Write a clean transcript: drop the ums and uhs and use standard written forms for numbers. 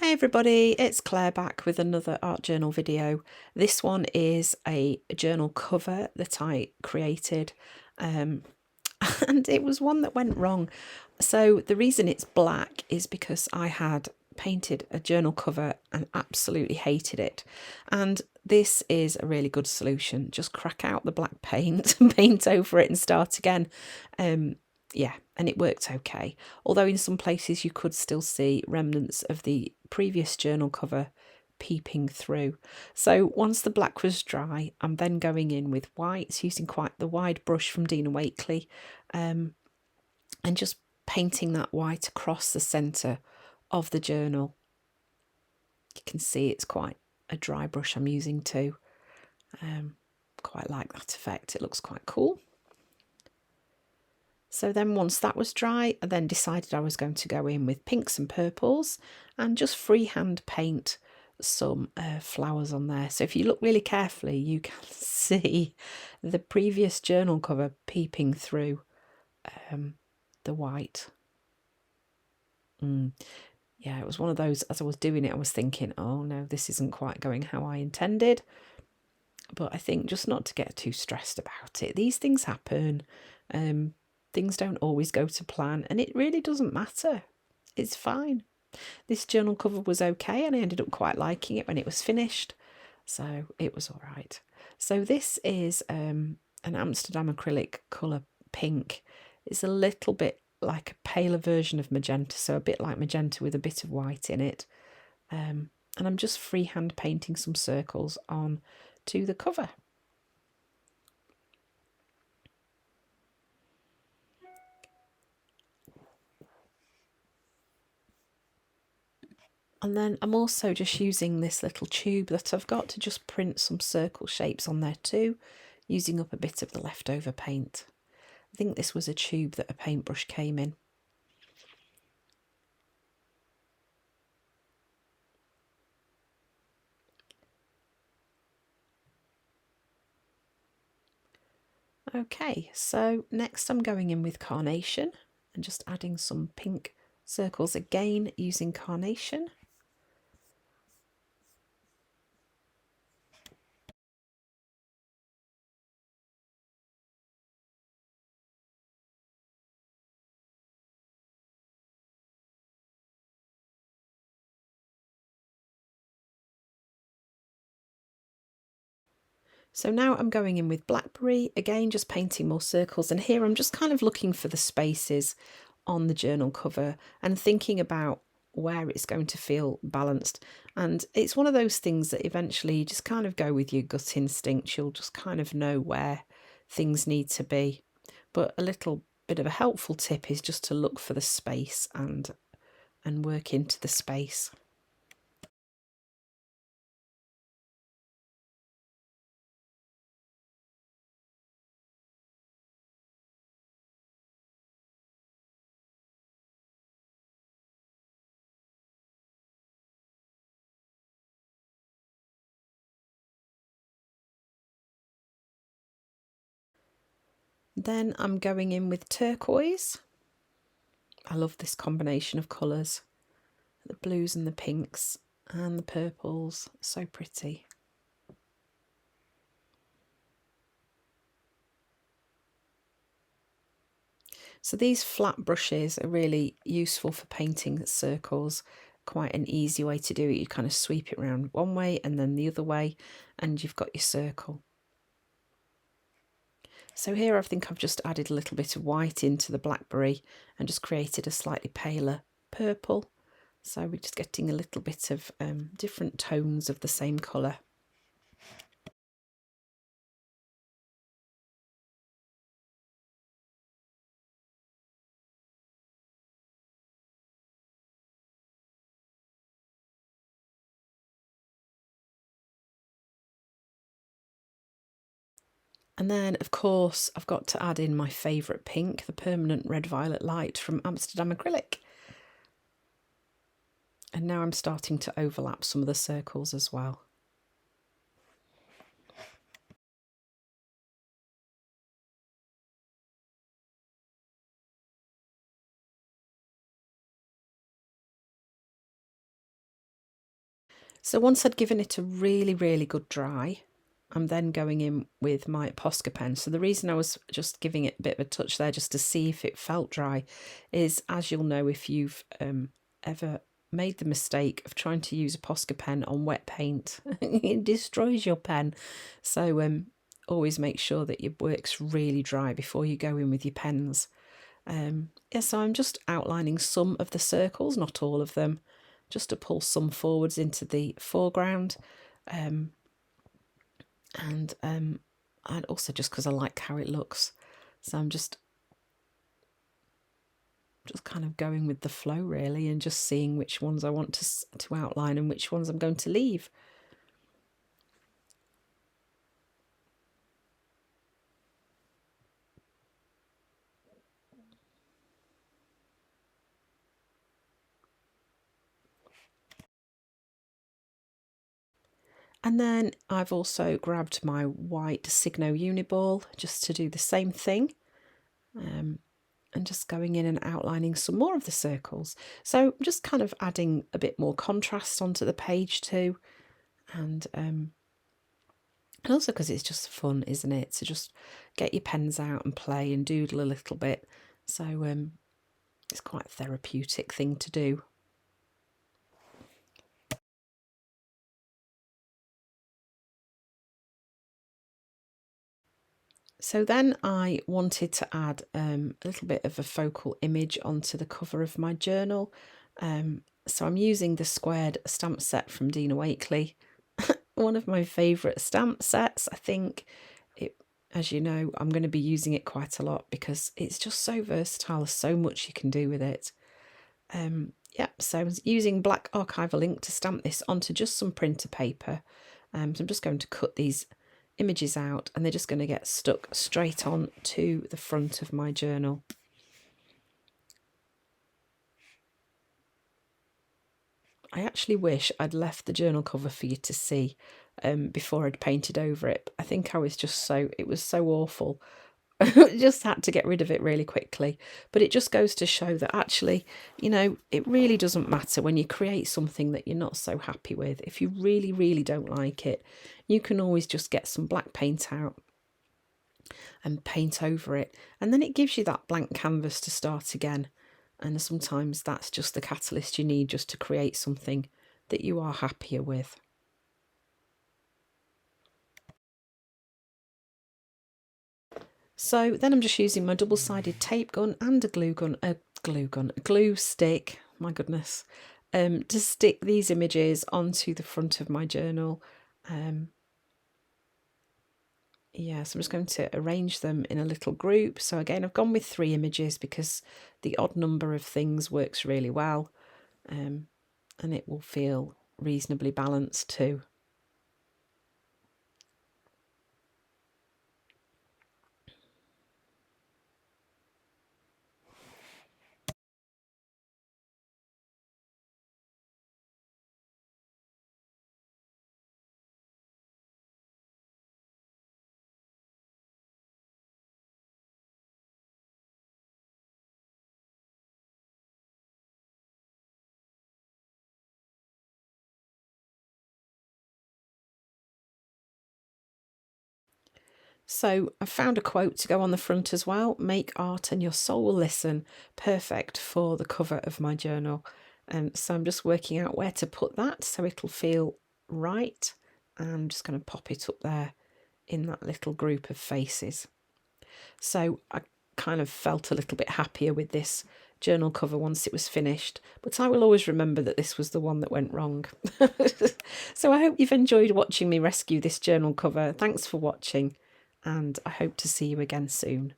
Hi everybody, it's Claire back with another art journal video. This one is a journal cover that I created and it was one that went wrong. So the reason it's black is because I had painted a journal cover and absolutely hated it. And this is a really good solution. Just crack out the black paint, paint over it and start again. Yeah, and it worked okay. Although in some places you could still see remnants of the previous journal cover peeping through. So once the black was dry, I'm then going in with whites using quite the wide brush from Dina Wakley, and just painting that white across the centre of the journal. You can see it's quite a dry brush I'm using too. Quite like that effect, it looks quite cool. So then once that was dry, I then decided I was going to go in with pinks and purples and just freehand paint some flowers on there. So if you look really carefully, you can see the previous journal cover peeping through the white. Yeah, it was one of those, as I was doing it, I was thinking, oh no, this isn't quite going how I intended. But I think just not to get too stressed about it. These things happen. Things don't always go to plan, and it really doesn't matter. It's fine. This journal cover was okay, and I ended up quite liking it when it was finished. So it was all right. So this is an Amsterdam acrylic colour pink. It's a little bit like a paler version of magenta, so a bit like magenta with a bit of white in it. And I'm just freehand painting some circles on to the cover. And then I'm also just using this little tube that I've got to just print some circle shapes on there too, using up a bit of the leftover paint. I think this was a tube that a paintbrush came in. Okay, so next I'm going in with carnation and just adding some pink circles again using carnation. So now I'm going in with blackberry, again just painting more circles, and here I'm just kind of looking for the spaces on the journal cover and thinking about where it's going to feel balanced. And it's one of those things that eventually you just kind of go with your gut instinct. You'll just kind of know where things need to be. But a little bit of a helpful tip is just to look for the space and work into the space. Then I'm going in with turquoise. I love this combination of colours. The blues and the pinks and the purples, so pretty. So these flat brushes are really useful for painting circles. Quite an easy way to do it. You kind of sweep it around one way and then the other way, and you've got your circle. So here I think I've just added a little bit of white into the blackberry and just created a slightly paler purple. So we're just getting a little bit of different tones of the same colour. And then, of course, I've got to add in my favourite pink, the permanent red violet light from Amsterdam acrylic. And now I'm starting to overlap some of the circles as well. So once I'd given it a really, really good dry, I'm then going in with my Posca pen. So the reason I was just giving it a bit of a touch there just to see if it felt dry is, as you'll know if you've ever made the mistake of trying to use a Posca pen on wet paint, it destroys your pen. So always make sure that your work's really dry before you go in with your pens. Yeah, so I'm just outlining some of the circles, not all of them, just to pull some forwards into the foreground. And also just because I like how it looks. So I'm just kind of going with the flow really, and just seeing which ones I want to outline and which ones I'm going to leave. And then I've also grabbed my white Signo Uniball just to do the same thing. And just going in and outlining some more of the circles. So I'm just kind of adding a bit more contrast onto the page too. And also because it's just fun, isn't it? To just get your pens out and play and doodle a little bit. So it's quite a therapeutic thing to do. So then I wanted to add a little bit of a focal image onto the cover of my journal. So I'm using the squared stamp set from Dina Wakley. One of my favourite stamp sets. I think it, as you know, I'm going to be using it quite a lot because it's just so versatile. There's so much you can do with it. Yeah, so I was using black archival ink to stamp this onto just some printer paper. So I'm just going to cut these images out and they're just going to get stuck straight on to the front of my journal. I actually wish I'd left the journal cover for you to see before I'd painted over it. I think I was just it was so awful. I just had to get rid of it really quickly. But it just goes to show that actually, you know, it really doesn't matter when you create something that you're not so happy with. If you really, really don't like it, you can always just get some black paint out and paint over it. And then it gives you that blank canvas to start again. And sometimes that's just the catalyst you need just to create something that you are happier with. So then I'm just using my double-sided tape gun and a glue stick, my goodness, to stick these images onto the front of my journal. Yeah, so I'm just going to arrange them in a little group. So again, I've gone with 3 images because the odd number of things works really well, and it will feel reasonably balanced too. So I found a quote to go on the front as well. Make art and your soul will listen. Perfect for the cover of my journal. So I'm just working out where to put that so it'll feel right. I'm just going to pop it up there in that little group of faces. So I kind of felt a little bit happier with this journal cover once it was finished, but I will always remember that this was the one that went wrong. So I hope you've enjoyed watching me rescue this journal cover. Thanks for watching, and I hope to see you again soon.